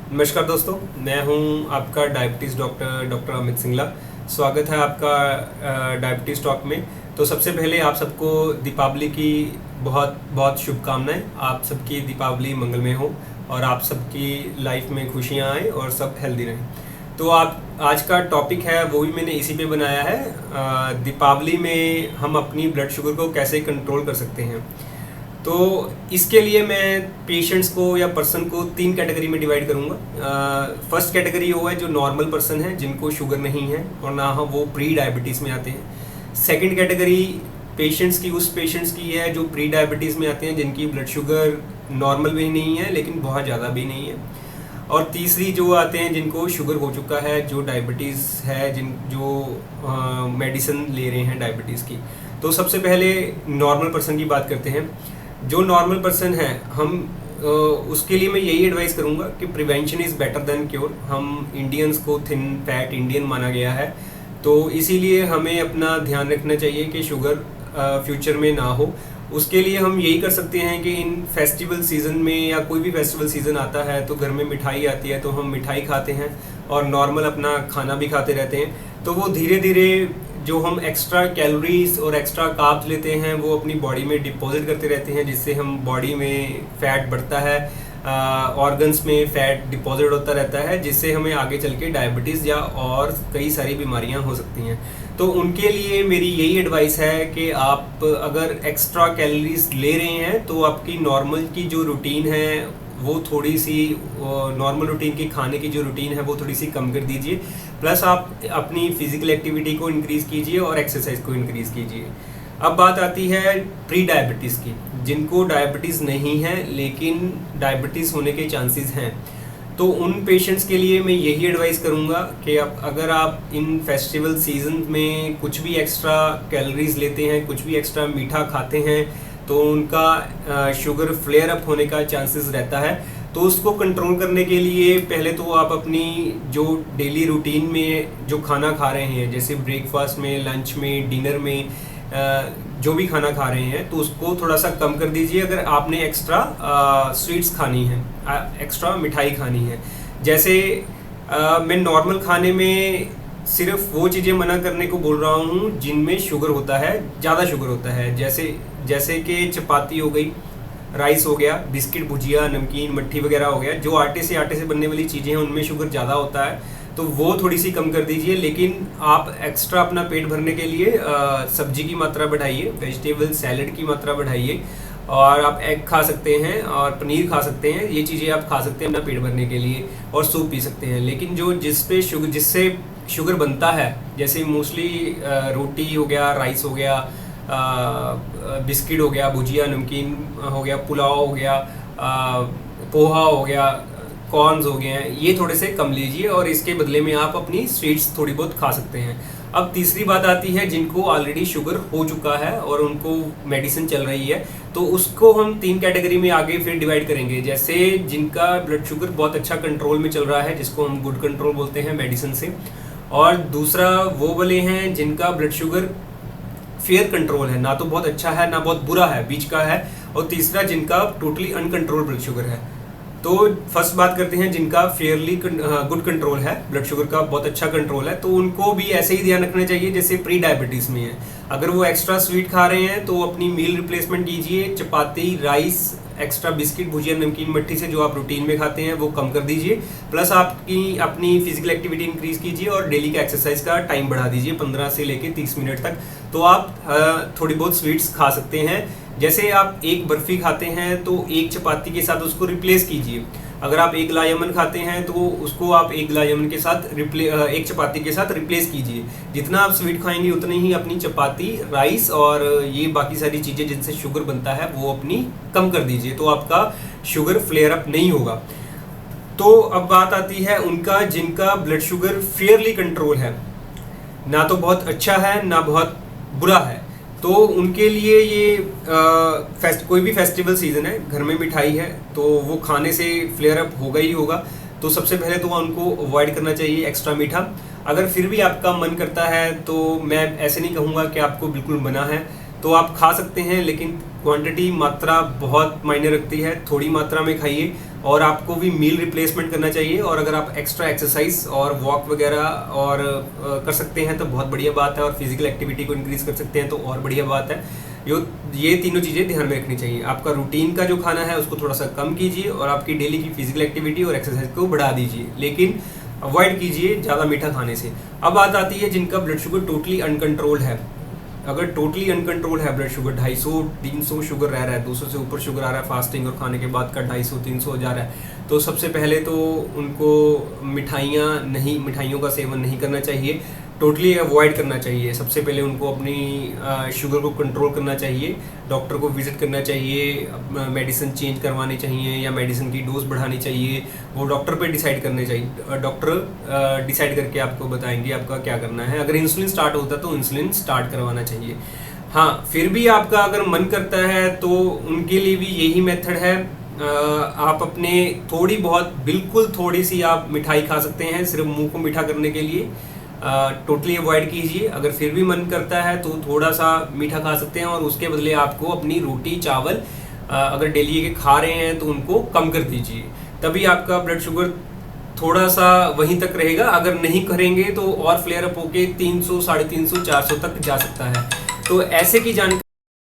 नमस्कार दोस्तों, मैं हूं आपका डायबिटीज़ डॉक्टर अमित सिंगला। स्वागत है आपका डायबिटीज़ टॉक में। तो सबसे पहले आप सबको दीपावली की बहुत बहुत शुभकामनाएं। आप सबकी दीपावली मंगलमय हो और आप सबकी लाइफ में खुशियां आए और सब हेल्दी रहें। तो आप आज का टॉपिक है वो भी मैंने इसी पे बनाया है। दीपावली में हम अपनी ब्लड शुगर को कैसे कंट्रोल कर सकते हैं। तो इसके लिए मैं पेशेंट्स को या पर्सन को 3 कैटेगरी में डिवाइड करूँगा। फर्स्ट कैटेगरी वो है जो नॉर्मल पर्सन है, जिनको शुगर नहीं है और ना वो प्री डायबिटीज़ में आते हैं। सेकंड कैटेगरी पेशेंट्स की है जो प्री डायबिटीज़ में आते हैं, जिनकी ब्लड शुगर नॉर्मल भी नहीं है लेकिन बहुत ज़्यादा भी नहीं है। और तीसरी जो आते हैं जिनको शुगर हो चुका है, जो डायबिटीज़ है, जो मेडिसिन ले रहे हैं डायबिटीज़ की। तो सबसे पहले नॉर्मल पर्सन की बात करते हैं। जो नॉर्मल पर्सन है, उसके लिए मैं यही एडवाइस करूँगा कि prevention is better than cure. हम इंडियंस को थिन फैट इंडियन माना गया है, तो इसीलिए हमें अपना ध्यान रखना चाहिए कि शुगर फ्यूचर में ना हो। उसके लिए हम यही कर सकते हैं कि इन फेस्टिवल सीज़न में या कोई भी फेस्टिवल सीज़न आता है तो घर में मिठाई आती है, तो हम मिठाई खाते हैं और नॉर्मल अपना खाना भी खाते रहते हैं। तो वो धीरे धीरे जो हम एक्स्ट्रा कैलोरीज और एक्स्ट्रा कार्ब्स लेते हैं वो अपनी बॉडी में डिपॉजिट करते रहते हैं, जिससे हम बॉडी में फैट बढ़ता है, ऑर्गन्स में फैट डिपॉजिट होता रहता है, जिससे हमें आगे चल के डायबिटीज़ या और कई सारी बीमारियां हो सकती हैं। तो उनके लिए मेरी यही एडवाइस है कि आप अगर एक्स्ट्रा कैलोरीज ले रहे हैं तो आपकी नॉर्मल की जो रूटीन है वो थोड़ी सी नॉर्मल रूटीन की खाने की जो रूटीन है वो थोड़ी सी कम कर दीजिए। प्लस आप अपनी फिजिकल एक्टिविटी को इंक्रीज़ कीजिए और एक्सरसाइज को इंक्रीज़ कीजिए। अब बात आती है प्री डायबिटीज़ की, जिनको डायबिटीज़ नहीं है लेकिन डायबिटीज़ होने के चांसेस हैं। तो उन पेशेंट्स के लिए मैं यही एडवाइस करूँगा कि अगर आप इन फेस्टिवल सीजन में कुछ भी एक्स्ट्रा कैलोरीज लेते हैं, कुछ भी एक्स्ट्रा मीठा खाते हैं, तो उनका शुगर फ्लेयर अप होने का चांसेस रहता है। तो उसको कंट्रोल करने के लिए पहले तो आप अपनी जो डेली रूटीन में जो खाना खा रहे हैं, जैसे ब्रेकफास्ट में, लंच में, डिनर में, जो भी खाना खा रहे हैं तो उसको थोड़ा सा कम कर दीजिए। अगर आपने एक्स्ट्रा स्वीट्स खानी है, एक्स्ट्रा मिठाई खानी है, जैसे मैं नॉर्मल खाने में सिर्फ वो चीज़ें मना करने को बोल रहा हूँ जिनमें शुगर होता है, ज़्यादा शुगर होता है, जैसे कि चपाती हो गई, राइस हो गया, बिस्किट, भुजिया, नमकीन, मट्ठी वगैरह हो गया। जो आटे से बनने वाली चीज़ें हैं उनमें शुगर ज़्यादा होता है, तो वो थोड़ी सी कम कर दीजिए। लेकिन आप एक्स्ट्रा अपना पेट भरने के लिए सब्जी की मात्रा बढ़ाइए, वेजिटेबल सैलड की मात्रा बढ़ाइए, और आप एग खा सकते हैं और पनीर खा सकते हैं। ये चीज़ें आप खा सकते हैं अपना पेट भरने के लिए, और सूप पी सकते हैं। लेकिन जिससे शुगर बनता है, जैसे मोस्टली रोटी हो गया, राइस हो गया, बिस्किट हो गया, भुजिया, नमकीन हो गया, पुलाव हो गया, पोहा हो गया, कॉर्न्स हो गए हैं, ये थोड़े से कम लीजिए और इसके बदले में आप अपनी स्वीट्स थोड़ी बहुत खा सकते हैं। अब तीसरी बात आती है जिनको ऑलरेडी शुगर हो चुका है और उनको मेडिसिन चल रही है, तो उसको हम 3 कैटेगरी में आगे फिर डिवाइड करेंगे। जैसे जिनका ब्लड शुगर बहुत अच्छा कंट्रोल में चल रहा है, जिसको हम गुड कंट्रोल बोलते हैं मेडिसिन से, और दूसरा वो वाले हैं जिनका ब्लड शुगर फेयर कंट्रोल है, ना तो बहुत अच्छा है ना बहुत बुरा है, बीच का है, और तीसरा जिनका टोटली अनकंट्रोल ब्लड शुगर है। तो फर्स्ट बात करते हैं जिनका फेयरली गुड कंट्रोल है, ब्लड शुगर का बहुत अच्छा कंट्रोल है, तो उनको भी ऐसे ही ध्यान रखना चाहिए जैसे प्री डायबिटीज़ में है। अगर वो एक्स्ट्रा स्वीट खा रहे हैं तो अपनी मील रिप्लेसमेंट कीजिए, चपाती, राइस, एक्स्ट्रा बिस्किट, भुजिया, नमकीन, मट्ठी से जो आप रूटीन में खाते हैं वो कम कर दीजिए। प्लस आपकी अपनी फिजिकल एक्टिविटी इंक्रीज कीजिए और डेली का एक्सरसाइज का टाइम बढ़ा दीजिए 15 से लेके 30 मिनट तक। तो आप थोड़ी बहुत स्वीट्स खा सकते हैं। जैसे आप एक बर्फ़ी खाते हैं तो एक चपाती के साथ उसको रिप्लेस कीजिए। अगर आप एक गुलाब जामुन खाते हैं तो उसको आप एक गुलाब जामुन के साथ एक चपाती के साथ रिप्लेस कीजिए। जितना आप स्वीट खाएंगे उतनी ही अपनी चपाती, राइस और ये बाकी सारी चीज़ें जिनसे शुगर बनता है वो अपनी कम कर दीजिए, तो आपका शुगर फ्लेयर अप नहीं होगा। तो अब बात आती है उनका जिनका ब्लड शुगर फेयरली कंट्रोल है, ना तो बहुत अच्छा है ना बहुत बुरा है। तो उनके लिए ये कोई भी फेस्टिवल सीज़न है, घर में मिठाई है तो वो खाने से फ्लेयर अप होगा ही होगा। तो सबसे पहले तो उनको अवॉइड करना चाहिए एक्स्ट्रा मीठा। अगर फिर भी आपका मन करता है तो मैं ऐसे नहीं कहूँगा कि आपको बिल्कुल मना है, तो आप खा सकते हैं, लेकिन क्वांटिटी, मात्रा बहुत मायने रखती है। थोड़ी मात्रा में खाइए और आपको भी मील रिप्लेसमेंट करना चाहिए। और अगर आप एक्स्ट्रा एक्सरसाइज और वॉक वगैरह और कर सकते हैं तो बहुत बढ़िया बात है, और फिजिकल एक्टिविटी को इंक्रीज कर सकते हैं तो और बढ़िया बात है। ये तीनों चीज़ें ध्यान में रखनी चाहिए। आपका रूटीन का जो खाना है उसको थोड़ा सा कम कीजिए और आपकी डेली की फिजिकल एक्टिविटी और एक्सरसाइज को बढ़ा दीजिए, लेकिन अवॉइड कीजिए ज़्यादा मीठा खाने से। अब बात आती है जिनका ब्लड शुगर टोटली अनकंट्रोल है। अगर टोटली अनकंट्रोल है ब्लड शुगर, 250-300 शुगर रह रहा है, 200 से ऊपर शुगर आ रहा है फास्टिंग और खाने के बाद का 250-300 हो जा रहा है, तो सबसे पहले तो उनको मिठाइयों का सेवन नहीं करना चाहिए, टोटली अवॉइड करना चाहिए। सबसे पहले उनको अपनी शुगर को कंट्रोल करना चाहिए, डॉक्टर को विजिट करना चाहिए, मेडिसिन चेंज करवानी चाहिए या मेडिसिन की डोज बढ़ानी चाहिए, वो डॉक्टर पे डिसाइड करने चाहिए। डॉक्टर डिसाइड करके आपको बताएंगे आपका क्या करना है। अगर इंसुलिन स्टार्ट होता है तो इंसुलिन स्टार्ट करवाना चाहिए। हाँ, फिर भी आपका अगर मन करता है तो उनके लिए भी यही मेथड है। आप अपने थोड़ी बहुत, बिल्कुल थोड़ी सी आप मिठाई खा सकते हैं सिर्फ मुंह को मीठा करने के लिए, टोटली अवॉइड कीजिए। अगर फिर भी मन करता है तो थोड़ा सा मीठा खा सकते हैं, और उसके बदले आपको अपनी रोटी चावल अगर डेली के खा रहे हैं तो उनको कम कर दीजिए, तभी आपका ब्लड शुगर थोड़ा सा वहीं तक रहेगा। अगर नहीं करेंगे तो और फ्लेयर अप होके 300, 350, 400 तक जा सकता है। तो ऐसे की जानकारी